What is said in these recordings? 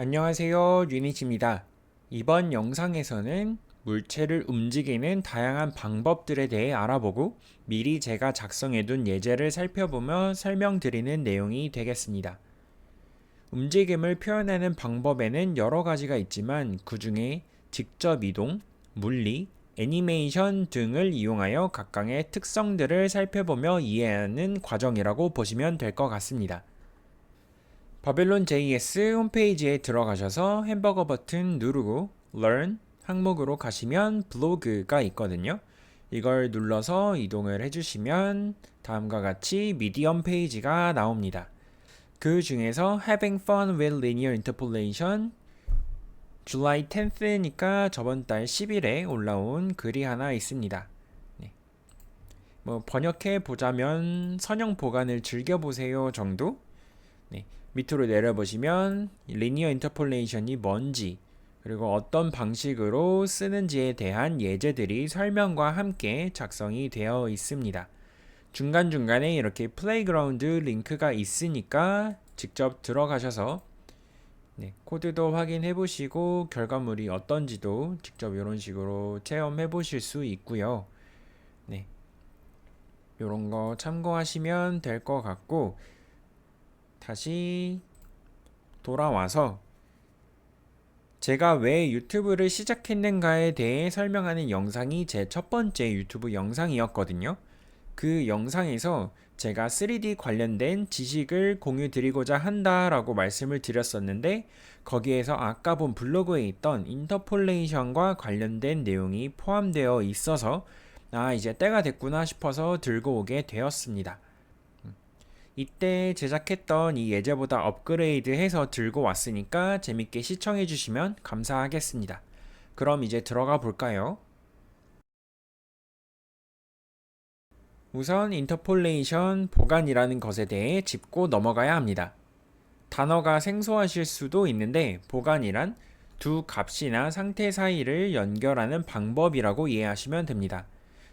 안녕하세요, 유니치입니다. 이번 영상에서는 물체를 움직이는 다양한 방법들에 대해 알아보고 미리 제가 작성해둔 예제를 살펴보며 설명드리는 내용이 되겠습니다. 움직임을 표현하는 방법에는 여러 가지가 있지만 그 중에 직접 이동, 물리, 애니메이션 등을 이용하여 각각의 특성들을 살펴보며 이해하는 과정이라고 보시면 될 것 같습니다. 바벨론 JS 홈페이지에 들어가셔서 햄버거 버튼 누르고 Learn 항목으로 가시면 블로그가 있거든요. 이걸 눌러서 이동을 해주시면 다음과 같이 미디엄 페이지가 나옵니다. 그 중에서 Having Fun with Linear Interpolation July 10th니까 저번 달 10일에 올라온 글이 하나 있습니다. 네. 번역해 보자면 선형 보관을 즐겨보세요 정도? 네. 밑으로 내려보시면 리니어 인터폴레이션이 뭔지 그리고 어떤 방식으로 쓰는지에 대한 예제들이 설명과 함께 작성이 되어 있습니다. 중간중간에 이렇게 플레이그라운드 링크가 있으니까 직접 들어가셔서 코드도 확인해 보시고 결과물이 어떤지도 직접 이런 식으로 체험해 보실 수 있고요. 네. 이런 거 참고하시면 될 것 같고 다시 돌아와서 제가 왜 유튜브를 시작했는가에 대해 설명하는 영상이 제 첫 번째 유튜브 영상이었거든요. 그 영상에서 제가 3D 관련된 지식을 공유 드리고자 한다라고 말씀을 드렸었는데 거기에서 아까 본 블로그에 있던 인터폴레이션과 관련된 내용이 포함되어 있어서 이제 때가 됐구나 싶어서 들고 오게 되었습니다. 이때 제작했던 이 예제보다 업그레이드해서 들고 왔으니까 재밌게 시청해 주시면 감사하겠습니다. 그럼 이제 들어가 볼까요? 우선 인터폴레이션 보관이라는 것에 대해 짚고 넘어가야 합니다. 단어가 생소하실 수도 있는데 보관이란 두 값이나 상태 사이를 연결하는 방법이라고 이해하시면 됩니다.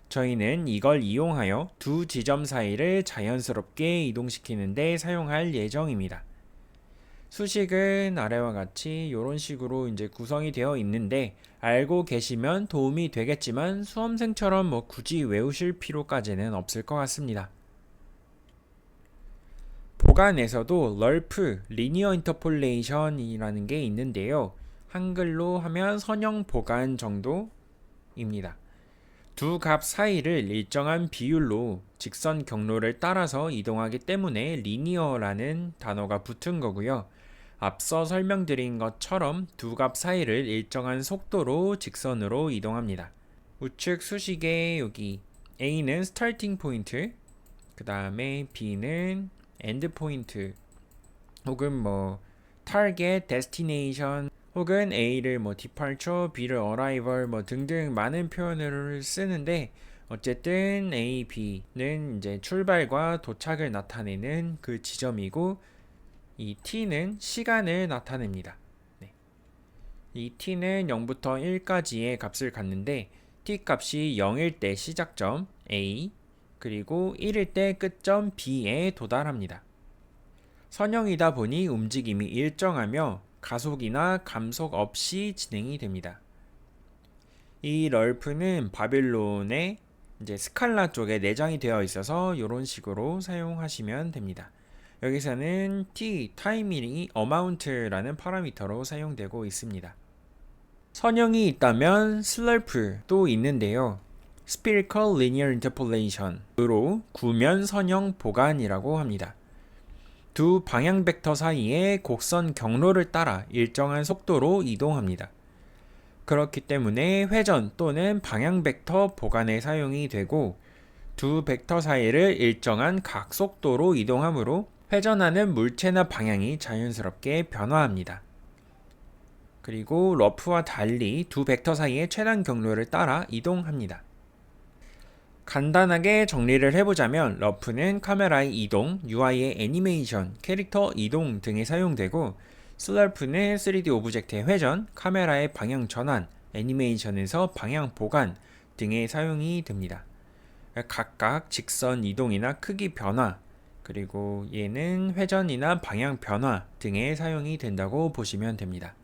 저희는 이걸 이용하여 두 지점 사이를 자연스럽게 이동시키는 데 사용할 예정입니다. 수식은 아래와 같이 이런 식으로 이제 구성이 되어 있는데 알고 계시면 도움이 되겠지만 수험생처럼 굳이 외우실 필요까지는 없을 것 같습니다. 보관에서도 럴프, 리니어 인터폴레이션이라는 게 있는데요. 한글로 하면 선형 보관 정도입니다. 두 값 사이를 일정한 비율로 직선 경로를 따라서 이동하기 때문에 리니어라는 단어가 붙은 거고요. 앞서 설명드린 것처럼 두 값 사이를 일정한 속도로 직선으로 이동합니다. 우측 수식에 여기 A는 스타팅 포인트, 그 다음에 B는 엔드 포인트, 혹은 타겟, 데스티네이션, 혹은 A를 departure, B를 arrival 등등 많은 표현을 쓰는데 어쨌든 A, B는 이제 출발과 도착을 나타내는 그 지점이고 이 T는 시간을 나타냅니다. 네. 이 T는 0부터 1까지의 값을 갖는데 T 값이 0일 때 시작점 A 그리고 1일 때 끝점 B에 도달합니다. 선형이다 보니 움직임이 일정하며 가속이나 감속 없이 진행이 됩니다. 이 럴프는 바벨론의 이제 스칼라 쪽에 내장이 되어 있어서 이런 식으로 사용하시면 됩니다. 여기서는 t, 타이밍이 amount라는 파라미터로 사용되고 있습니다. 선형이 있다면 슬러프도 있는데요. spherical linear interpolation으로 구면 선형 보관이라고 합니다. 두 방향 벡터 사이의 곡선 경로를 따라 일정한 속도로 이동합니다. 그렇기 때문에 회전 또는 방향 벡터 보관에 사용이 되고 두 벡터 사이를 일정한 각속도로 이동하므로 회전하는 물체나 방향이 자연스럽게 변화합니다. 그리고 러프와 달리 두 벡터 사이의 최단 경로를 따라 이동합니다. 간단하게 정리를 해보자면 러프는 카메라의 이동, UI의 애니메이션, 캐릭터 이동 등에 사용되고 슬러프는 3D 오브젝트의 회전, 카메라의 방향 전환, 애니메이션에서 방향 보관 등에 사용이 됩니다. 각각 직선 이동이나 크기 변화, 그리고 얘는 회전이나 방향 변화 등에 사용이 된다고 보시면 됩니다.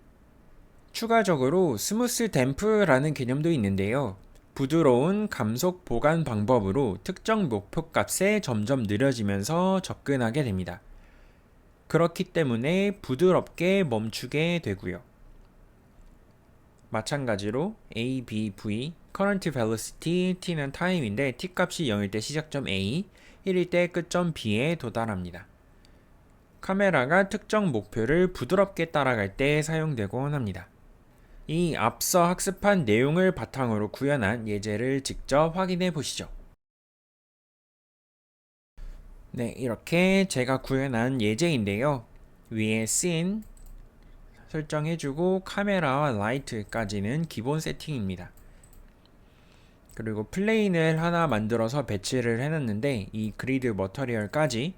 추가적으로 스무스 댐프라는 개념도 있는데요. 부드러운 감속 보관 방법으로 특정 목표 값에 점점 느려지면서 접근하게 됩니다. 그렇기 때문에 부드럽게 멈추게 되고요. 마찬가지로 A, B, V, current velocity, t는 타임인데 t 값이 0일 때 시작점 A, 1일 때 끝점 B에 도달합니다. 카메라가 특정 목표를 부드럽게 따라갈 때 사용되곤 합니다. 이 앞서 학습한 내용을 바탕으로 구현한 예제를 직접 확인해 보시죠. 네, 이렇게 제가 구현한 예제인데요. 위에 scene 설정해주고 카메라와 라이트까지는 기본 세팅입니다. 그리고 플레인을 하나 만들어서 배치를 해놨는데 이 그리드 머터리얼까지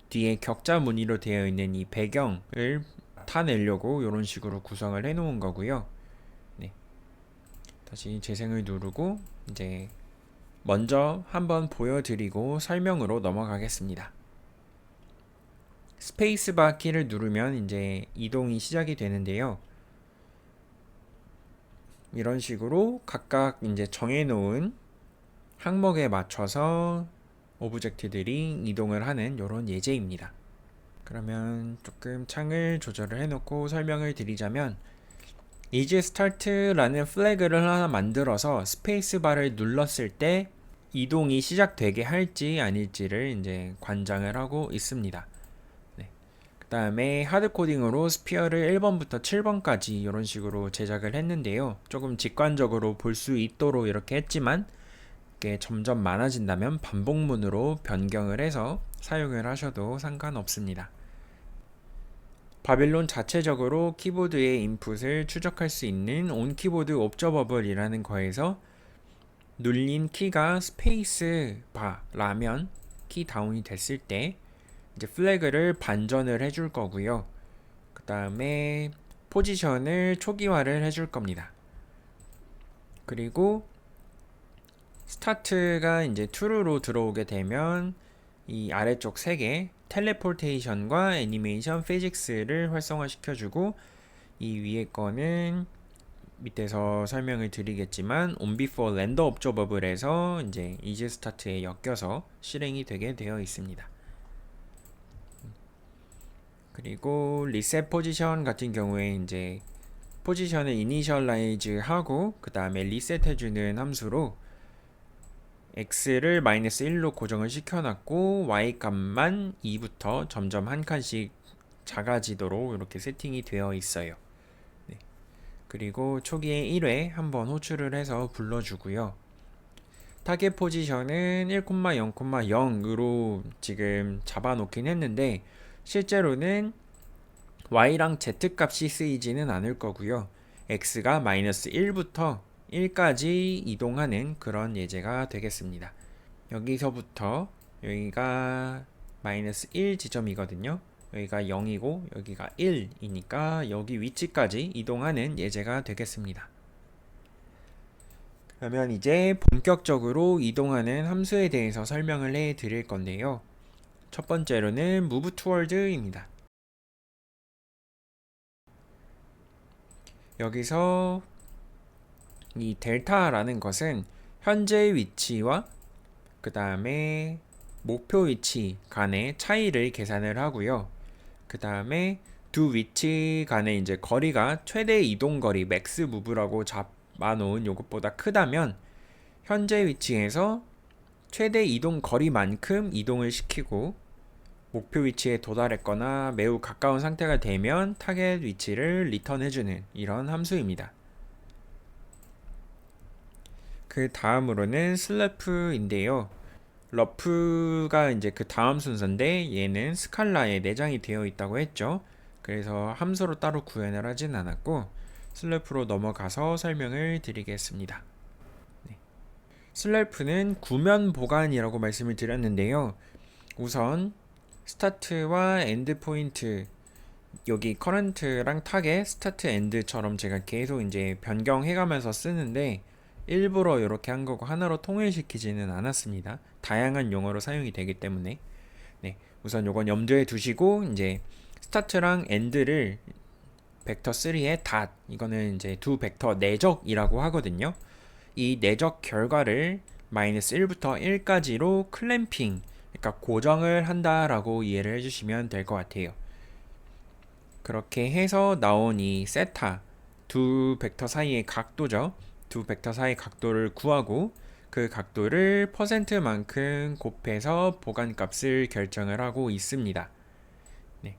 뒤에 격자 무늬로 되어 있는 이 배경을 타내려고 이런 식으로 구성을 해놓은 거고요. 네. 다시 재생을 누르고 이제 먼저 한번 보여드리고 설명으로 넘어가겠습니다. 스페이스바 키를 누르면 이제 이동이 시작이 되는데요. 이런 식으로 각각 이제 정해놓은 항목에 맞춰서 오브젝트들이 이동을 하는 이런 예제입니다. 그러면 조금 창을 조절을 해놓고 설명을 드리자면 이제 스타트라는 플래그를 하나 만들어서 스페이스바를 눌렀을 때 이동이 시작되게 할지 아닐지를 이제 관장을 하고 있습니다. 네. 그 다음에 하드코딩으로 스피어를 1번부터 7번까지 이런 식으로 제작을 했는데요. 조금 직관적으로 볼 수 있도록 이렇게 했지만 이게 점점 많아진다면 반복문으로 변경을 해서 사용을 하셔도 상관없습니다. 바빌론 자체적으로 키보드의 인풋을 추적할 수 있는 온키보드 옵저버블이라는 거에서 눌린 키가 스페이스 바라면 키 다운이 됐을 때 이제 플래그를 반전을 해줄 거고요. 그 다음에 포지션을 초기화를 해줄 겁니다. 그리고 스타트가 이제 true로 들어오게 되면 이 아래쪽 3개 텔레포테이션과 애니메이션 피직스를 활성화시켜주고 이 위에 거는 밑에서 설명을 드리겠지만 onBefore render observable에서 이제 EasyStart에 엮여서 실행이 되게 되어 있습니다. 그리고 리셋 포지션 같은 경우에 이제 포지션을 이니셜라이즈 하고 그 다음에 리셋 해주는 함수로 x를 -1로 고정을 시켜놨고 y 값만 2부터 점점 한 칸씩 작아지도록 이렇게 세팅이 되어 있어요. 네. 그리고 초기에 1회 한번 호출을 해서 불러주고요. 타겟 포지션은 1,0,0으로 지금 잡아놓긴 했는데 실제로는 y랑 z 값이 쓰이지는 않을 거고요. x가 -1부터 1까지 이동하는 그런 예제가 되겠습니다. 여기서부터 여기가 -1 지점이거든요. 여기가 0이고 여기가 1이니까 여기 위치까지 이동하는 예제가 되겠습니다. 그러면 이제 본격적으로 이동하는 함수에 대해서 설명을 해 드릴 건데요. 첫 번째로는 move toward입니다. 여기서 이 델타라는 것은 현재 위치와 그 다음에 목표 위치 간의 차이를 계산을 하고요. 그 다음에 두 위치 간의 이제 거리가 최대 이동 거리 맥스 무브라고 잡아놓은 요것보다 크다면 현재 위치에서 최대 이동 거리만큼 이동을 시키고 목표 위치에 도달했거나 매우 가까운 상태가 되면 타겟 위치를 리턴해주는 이런 함수입니다. 그 다음으로는 슬래프인데요. 러프가 이제 그 다음 순서인데 얘는 스칼라에 내장이 되어 있다고 했죠. 그래서 함수로 따로 구현을 하진 않았고 슬래프로 넘어가서 설명을 드리겠습니다. 네. 슬래프는 구면 보관이라고 말씀을 드렸는데요. 우선 스타트와 엔드 포인트 여기 커런트랑 타겟 스타트 엔드처럼 제가 계속 이제 변경해가면서 쓰는데 일부러 이렇게 한 거고 하나로 통일시키지는 않았습니다. 다양한 용어로 사용이 되기 때문에 네, 우선 요건 염두에 두시고 이제 스타트랑 엔드를 벡터 3의 닷, 이거는 이제 두 벡터 내적이라고 하거든요. 이 내적 결과를 마이너스 1부터 1까지로 클램핑, 그러니까 고정을 한다라고 이해를 해주시면 될 것 같아요. 그렇게 해서 나온 이 세타, 두 벡터 사이의 각도죠. 두 벡터 사이의 각도를 구하고 그 각도를 퍼센트만큼 곱해서 보관값을 결정을 하고 있습니다. 네.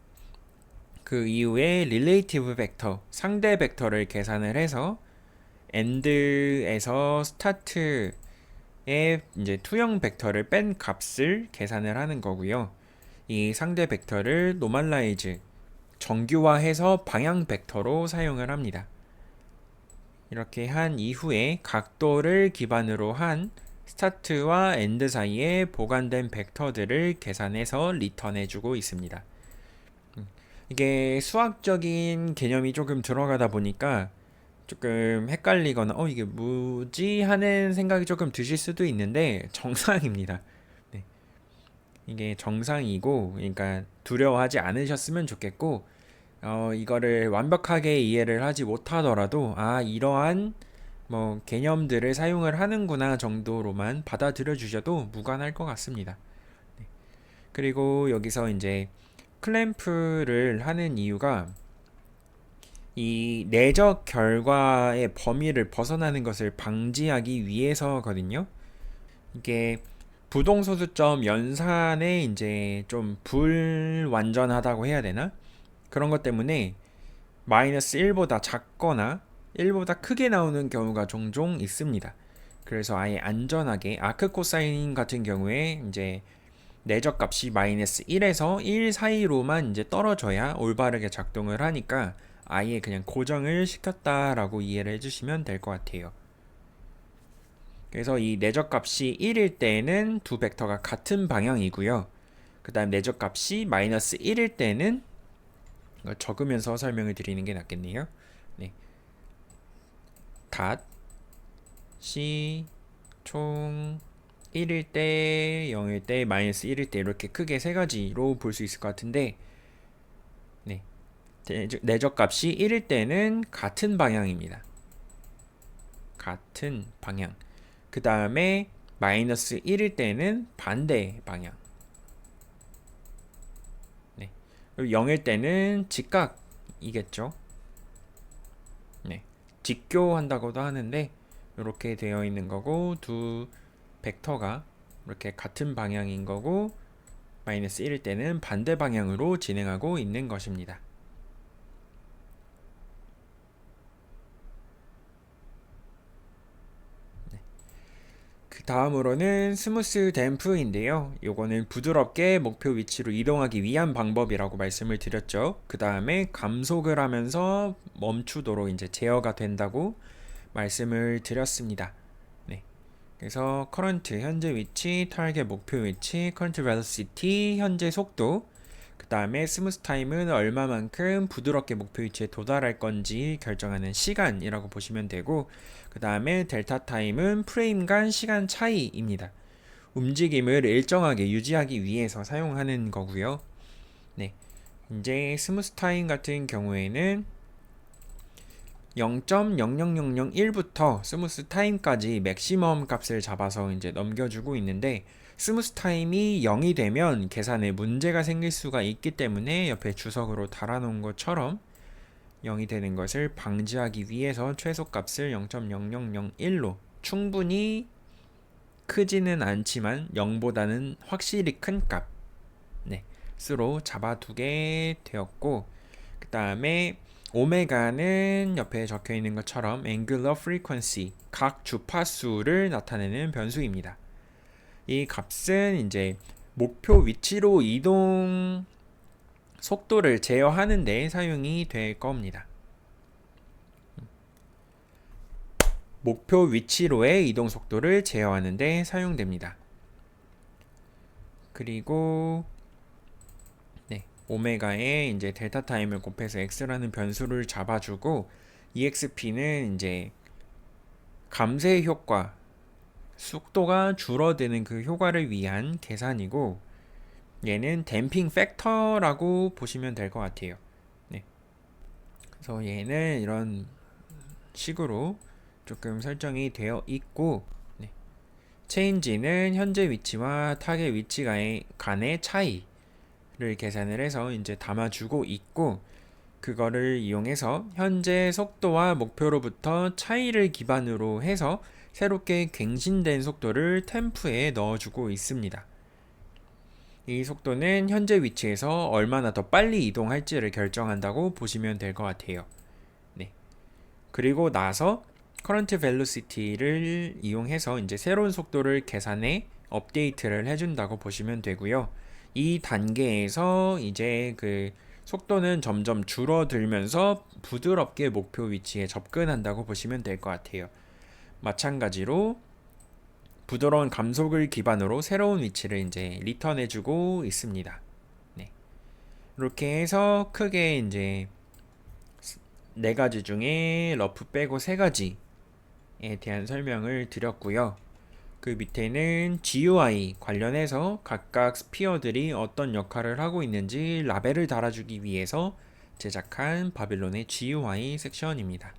그 이후에 릴레이티브 벡터, 상대 벡터를 계산을 해서 엔드에서 스타트에 이제 투영 벡터를 뺀 값을 계산을 하는 거고요. 이 상대 벡터를 노멀라이즈, 정규화해서 방향 벡터로 사용을 합니다. 이렇게 한 이후에 각도를 기반으로 한 스타트와 엔드 사이에 보관된 벡터들을 계산해서 리턴해주고 있습니다. 이게 수학적인 개념이 조금 들어가다 보니까 조금 헷갈리거나 이게 뭐지 하는 생각이 조금 드실 수도 있는데 정상입니다. 네. 이게 정상이고 그러니까 두려워하지 않으셨으면 좋겠고 이거를 완벽하게 이해를 하지 못하더라도 이러한 뭐 개념들을 사용을 하는구나 정도로만 받아들여 주셔도 무관할 것 같습니다. 네. 그리고 여기서 이제 클램프를 하는 이유가 이 내적 결과의 범위를 벗어나는 것을 방지하기 위해서거든요. 이게 부동소수점 연산에 이제 좀 불완전하다고 해야 되나? 그런 것 때문에 마이너스 1보다 작거나 1보다 크게 나오는 경우가 종종 있습니다. 그래서 아예 안전하게 아크 코사인 같은 경우에 이제 내적 값이 마이너스 1에서 1 사이로만 이제 떨어져야 올바르게 작동을 하니까 아예 그냥 고정을 시켰다라고 이해를 해주시면 될 것 같아요. 그래서 이 내적 값이 1일 때는 두 벡터가 같은 방향이고요. 그 다음 내적 값이 마이너스 1일 때는 적으면서 설명을 드리는 게 낫겠네요. 네. 닷 C 총 1일 때, 0일 때, 마이너스 1일 때 이렇게 크게 세 가지로 볼 수 있을 것 같은데 네. 내적 값이 1일 때는 같은 방향입니다. 같은 방향. 그 다음에 마이너스 1일 때는 반대 방향. 네. 그리고 0일 때는 직각이겠죠. 네. 직교한다고도 하는데 이렇게 되어 있는 거고 두 벡터가 이렇게 같은 방향인 거고 마이너스 1일 때는 반대 방향으로 진행하고 있는 것입니다. 그 다음으로는 스무스 댐프인데요. 요거는 부드럽게 목표 위치로 이동하기 위한 방법이라고 말씀을 드렸죠. 그 다음에 감속을 하면서 멈추도록 이제 제어가 된다고 말씀을 드렸습니다. 네. 그래서 current 현재 위치, 타겟 목표 위치, current velocity 현재 속도, 그 다음에 스무스 타임은 얼마만큼 부드럽게 목표 위치에 도달할 건지 결정하는 시간이라고 보시면 되고, 그 다음에 델타 타임은 프레임 간 시간 차이입니다. 움직임을 일정하게 유지하기 위해서 사용하는 거고요. 네. 이제 스무스 타임 같은 경우에는 0.00001부터 스무스 타임까지 맥시멈 값을 잡아서 이제 넘겨주고 있는데 스무스 타임이 0이 되면 계산에 문제가 생길 수가 있기 때문에 옆에 주석으로 달아놓은 것처럼 0이 되는 것을 방지하기 위해서 최소값을 0.0001로 충분히 크지는 않지만 0보다는 확실히 큰 값, 네, 수로 잡아두게 되었고 그 다음에 오메가는 옆에 적혀 있는 것처럼 angular frequency, 각 주파수를 나타내는 변수입니다. 이 값은 이제 목표 위치로 이동 속도를 제어하는 데 사용이 될 겁니다. 목표 위치로의 이동 속도를 제어하는 데 사용됩니다. 그리고 오메가에 이제 델타 타임을 곱해서 x라는 변수를 잡아주고 exp는 이제 감쇄 효과, 속도가 줄어드는 그 효과를 위한 계산이고 얘는 댐핑 팩터라고 보시면 될 것 같아요. 네. 그래서 얘는 이런 식으로 조금 설정이 되어 있고, 네. 체인지는 현재 위치와 타겟 위치 간의 차이를 계산을 해서 이제 담아주고 있고, 그거를 이용해서 현재 속도와 목표로부터 차이를 기반으로 해서 새롭게 갱신된 속도를 템프에 넣어주고 있습니다. 이 속도는 현재 위치에서 얼마나 더 빨리 이동할지를 결정한다고 보시면 될 것 같아요. 네. 그리고 나서 current velocity를 이용해서 이제 새로운 속도를 계산해 업데이트를 해준다고 보시면 되고요. 이 단계에서 이제 그 속도는 점점 줄어들면서 부드럽게 목표 위치에 접근한다고 보시면 될 것 같아요. 마찬가지로 부드러운 감속을 기반으로 새로운 위치를 이제 리턴해주고 있습니다. 네. 이렇게 해서 크게 이제 네 가지 중에 러프 빼고 세 가지에 대한 설명을 드렸고요. 그 밑에는 GUI 관련해서 각각 스피어들이 어떤 역할을 하고 있는지 라벨을 달아주기 위해서 제작한 바빌론의 GUI 섹션입니다.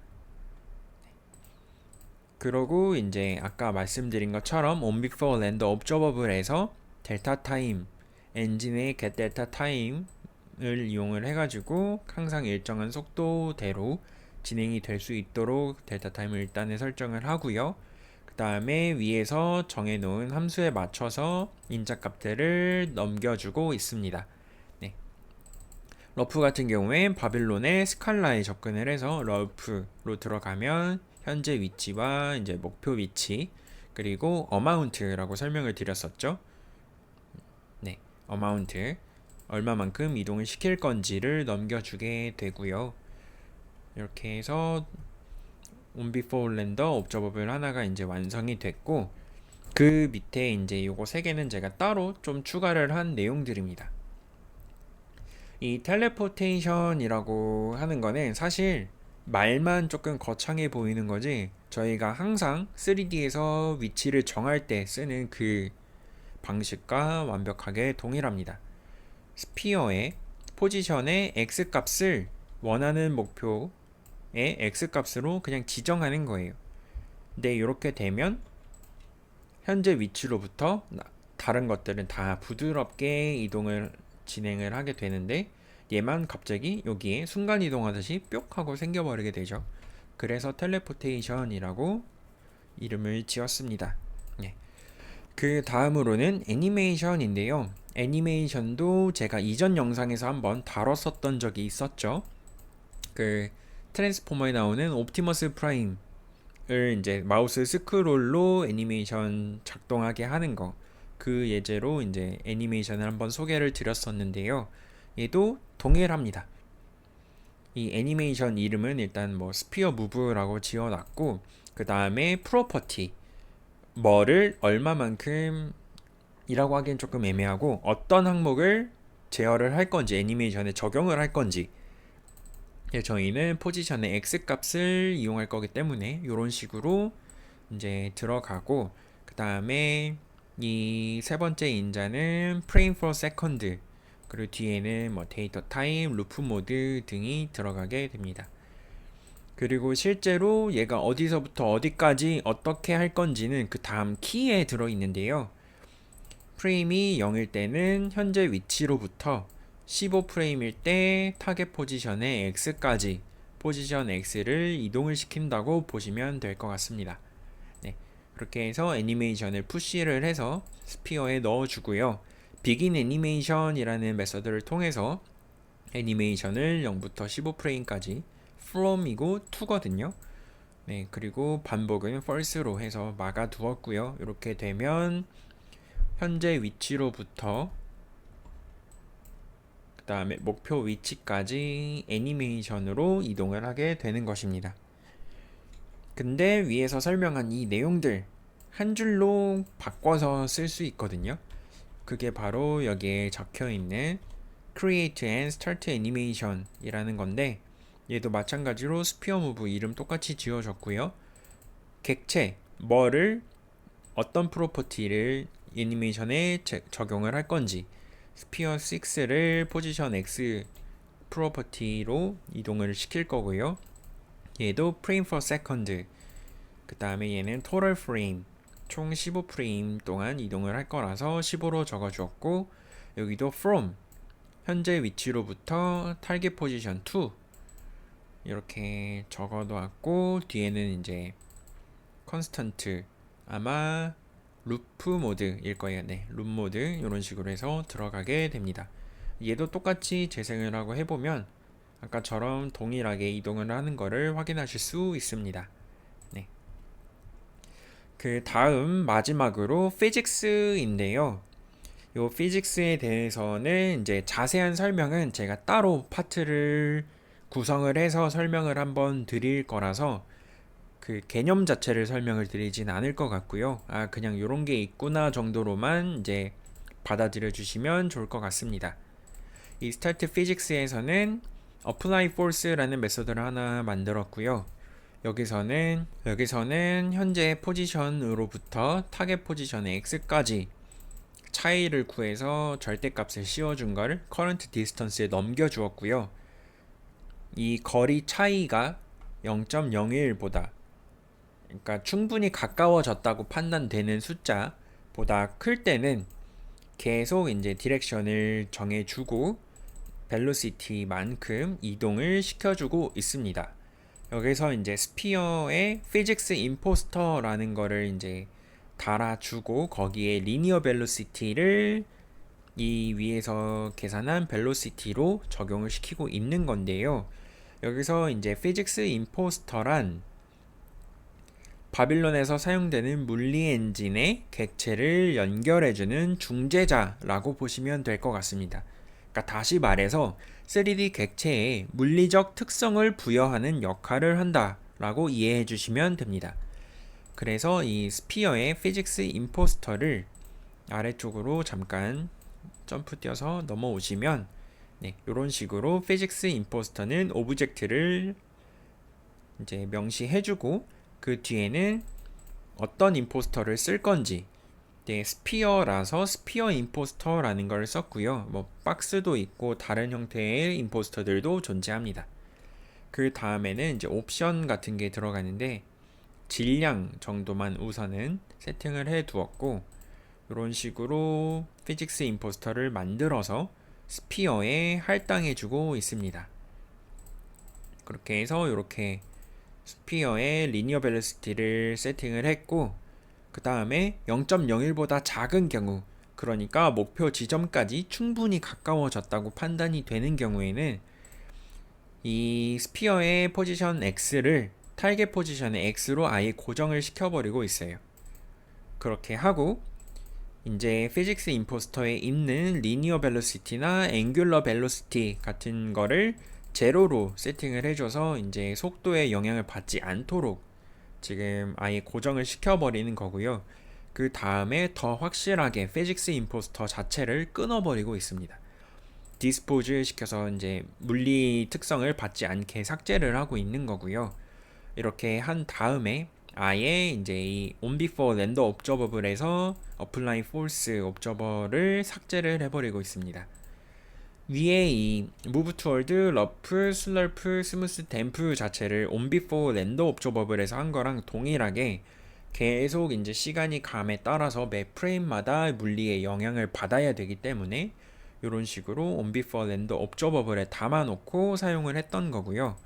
그러고 이제 아까 말씀드린 것처럼 on before land observable에서 델타 타임 엔진의 get 델타 타임을 이용을 해가지고 항상 일정한 속도대로 진행이 될 수 있도록 델타 타임을 일단은 설정을 하고요. 그 다음에 위에서 정해놓은 함수에 맞춰서 인자값들을 넘겨주고 있습니다. 네. 러프 같은 경우엔 바빌론의 스칼라에 접근을 해서 러프로 들어가면 현재 위치와 이제 목표 위치 그리고 어마운트라고 설명을 드렸었죠. 네, 어마운트 얼마만큼 이동을 시킬 건지를 넘겨주게 되고요. 이렇게 해서 on before render observable 하나가 이제 완성이 됐고 그 밑에 이제 요거 세 개는 제가 따로 좀 추가를 한 내용들입니다. 이 텔레포테이션이라고 하는 거는 사실 말만 조금 거창해 보이는 거지 저희가 항상 3D에서 위치를 정할 때 쓰는 그 방식과 완벽하게 동일합니다. 스피어의 포지션의 X값을 원하는 목표의 X값으로 그냥 지정하는 거예요. 근데 이렇게 되면 현재 위치로부터 다른 것들은 다 부드럽게 이동을 진행을 하게 되는데 얘만 갑자기 여기에 순간 이동하듯이 뿅 하고 생겨버리게 되죠. 그래서 텔레포테이션이라고 이름을 지었습니다. 네. 그 다음으로는 애니메이션인데요. 애니메이션도 제가 이전 영상에서 한번 다뤘었던 적이 있었죠. 그 트랜스포머에 나오는 옵티머스 프라임을 이제 마우스 스크롤로 애니메이션 작동하게 하는 거. 그 예제로 이제 애니메이션을 한번 소개를 드렸었는데요. 얘도 동일합니다. 이 애니메이션 이름은 일단 뭐 스피어 무브라고 지어놨고 그 다음에 프로퍼티 뭐를 얼마만큼 이라고 하기엔 조금 애매하고 어떤 항목을 제어를 할 건지 애니메이션에 적용을 할 건지 저희는 포지션의 X값을 이용할 거기 때문에 이런 식으로 이제 들어가고 그 다음에 이 세 번째 인자는 frame per second 그리고 뒤에는 뭐 데이터 타임, 루프 모드 등이 들어가게 됩니다. 그리고 실제로 얘가 어디서부터 어디까지 어떻게 할 건지는 그 다음 키에 들어 있는데요. 프레임이 0일 때는 현재 위치로부터 15프레임일 때 타겟 포지션의 X까지 포지션 X를 이동을 시킨다고 보시면 될 것 같습니다. 네, 그렇게 해서 애니메이션을 푸시를 해서 스피어에 넣어주고요. begin 애니메이션이라는 메서드를 통해서 애니메이션을 0부터 15프레임까지 from이고 to거든요. 네, 그리고 반복은 false로 해서 막아두었고요. 이렇게 되면 현재 위치로부터 그 다음에 목표 위치까지 애니메이션으로 이동을 하게 되는 것입니다. 근데 위에서 설명한 이 내용들 한 줄로 바꿔서 쓸 수 있거든요. 그게 바로 여기에 적혀 있는 Create and Start Animation 이라는 건데 얘도 마찬가지로 스피어 무브 이름 똑같이 지어졌고요. 객체 뭐를 어떤 프로퍼티를 애니메이션에 적용을 할 건지 스피어 6를 포지션 X 프로퍼티로 이동을 시킬 거고요. 얘도 frame per second, 그 다음에 얘는 total frame, 총 15프레임 동안 이동을 할 거라서 15로 적어 주었고, 여기도 from, 현재 위치로부터 target position 2 이렇게 적어 놓았고, 뒤에는 이제 constant, 아마 루프 모드일 거예요. 네, 룹 모드 이런 식으로 해서 들어가게 됩니다. 얘도 똑같이 재생을 하고 해보면 아까처럼 동일하게 이동을 하는 거를 확인하실 수 있습니다. 네. 그 다음 마지막으로 피직스인데요. 요 피직스에 대해서는 이제 자세한 설명은 제가 따로 파트를 구성을 해서 설명을 한번 드릴 거라서 그 개념 자체를 설명을 드리진 않을 것 같고요. 그냥 요런 게 있구나 정도로만 이제 받아들여 주시면 좋을 것 같습니다. 이 스타트 피직스에서는 apply force라는 메소드를 하나 만들었고요. 여기서는 현재 포지션으로부터 타겟 포지션의 x까지 차이를 구해서 절대값을 씌워준 걸 current distance에 넘겨 주었고요. 이 거리 차이가 0.01보다, 그러니까 충분히 가까워졌다고 판단되는 숫자보다 클 때는 계속 이제 디렉션을 정해주고 벨로시티만큼 이동을 시켜주고 있습니다. 여기서 이제 스피어에 피직스 임포스터라는 거를 이제 달아주고 거기에 리니어 벨로시티를 이 위에서 계산한 벨로시티로 적용을 시키고 있는 건데요. 여기서 이제 피직스 임포스터란 바빌론에서 사용되는 물리 엔진의 객체를 연결해주는 중재자라고 보시면 될 것 같습니다. 그러니까 다시 말해서 3D 객체에 물리적 특성을 부여하는 역할을 한다라고 이해해 주시면 됩니다. 그래서 이 스피어의 피직스 임포스터를 아래쪽으로 잠깐 점프 뛰어서 넘어오시면 이런 식으로 피직스 임포스터는 오브젝트를 이제 명시해주고 그 뒤에는 어떤 임포스터를 쓸 건지, 스피어라서 스피어 임포스터라는 걸 썼고요. 뭐 박스도 있고 다른 형태의 임포스터들도 존재합니다. 그 다음에는 이제 옵션 같은 게 들어가는데 질량 정도만 우선은 세팅을 해 두었고, 이런 식으로 피직스 임포스터를 만들어서 스피어에 할당해 주고 있습니다. 그렇게 해서 이렇게 스피어의 리니어 벨로시티를 세팅을 했고, 그 다음에 0.01보다 작은 경우, 그러니까 목표 지점까지 충분히 가까워졌다고 판단이 되는 경우에는 이 스피어의 포지션 X를 타겟 포지션의 X로 아예 고정을 시켜버리고 있어요. 그렇게 하고 이제 피직스 임포스터에 있는 리니어 벨로시티나 앵귤러 벨로시티 같은 거를 제로로 세팅을 해줘서 이제 속도에 영향을 받지 않도록 지금 아예 고정을 시켜버리는 거고요. 그 다음에 더 확실하게 피직스 임포스터 자체를 끊어버리고 있습니다. 디스포즈 시켜서 이제 물리 특성을 받지 않게 삭제를 하고 있는 거고요. 이렇게 한 다음에 아예 이제 이 onBefore render observable에서 apply force observer를 삭제를 해버리고 있습니다. 위에 이 move toward, rough, slurp, smooth, damp 자체를 onBefore render observable에서 한 거랑 동일하게 계속 이제 시간이 감에 따라서 매 프레임마다 물리의 영향을 받아야 되기 때문에 이런 식으로 onBefore render observable에 담아놓고 사용을 했던 거고요.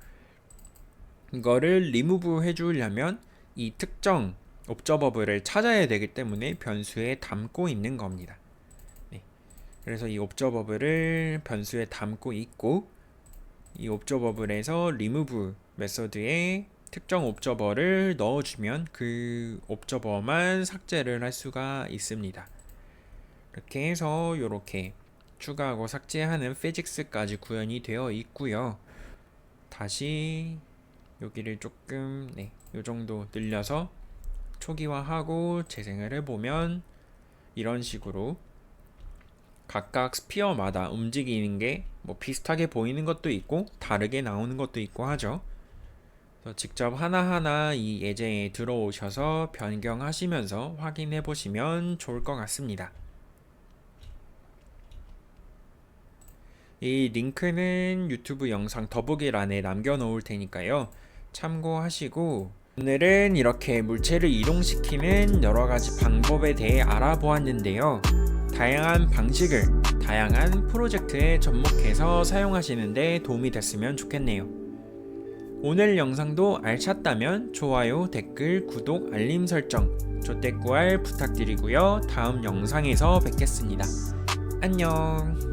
이거를 리무브 해주려면 이 특정 옵저버블을 찾아야 되기 때문에 변수에 담고 있는 겁니다. 그래서 이 옵저버블을 변수에 담고 있고, 이 옵저버블에서 리무브 메서드에 특정 옵저버를 넣어주면 그 옵저버만 삭제를 할 수가 있습니다. 이렇게 해서 이렇게 추가하고 삭제하는 피직스까지 구현이 되어 있고요. 다시 여기를 조금 요 정도 늘려서 초기화하고 재생을 해보면 이런 식으로 각각 스피어마다 움직이는 게 뭐 비슷하게 보이는 것도 있고 다르게 나오는 것도 있고 하죠. 그래서 직접 하나하나 이 예제에 들어오셔서 변경하시면서 확인해 보시면 좋을 것 같습니다. 이 링크는 유튜브 영상 더보기란에 남겨놓을 테니까요. 참고하시고 오늘은 이렇게 물체를 이동시키는 여러가지 방법에 대해 알아보았는데요. 다양한 방식을 다양한 프로젝트에 접목해서 사용하시는 데 도움이 됐으면 좋겠네요. 오늘 영상도 알찼다면 좋아요, 댓글, 구독, 알림 설정, 조댓구알 부탁드리고요. 다음 영상에서 뵙겠습니다. 안녕.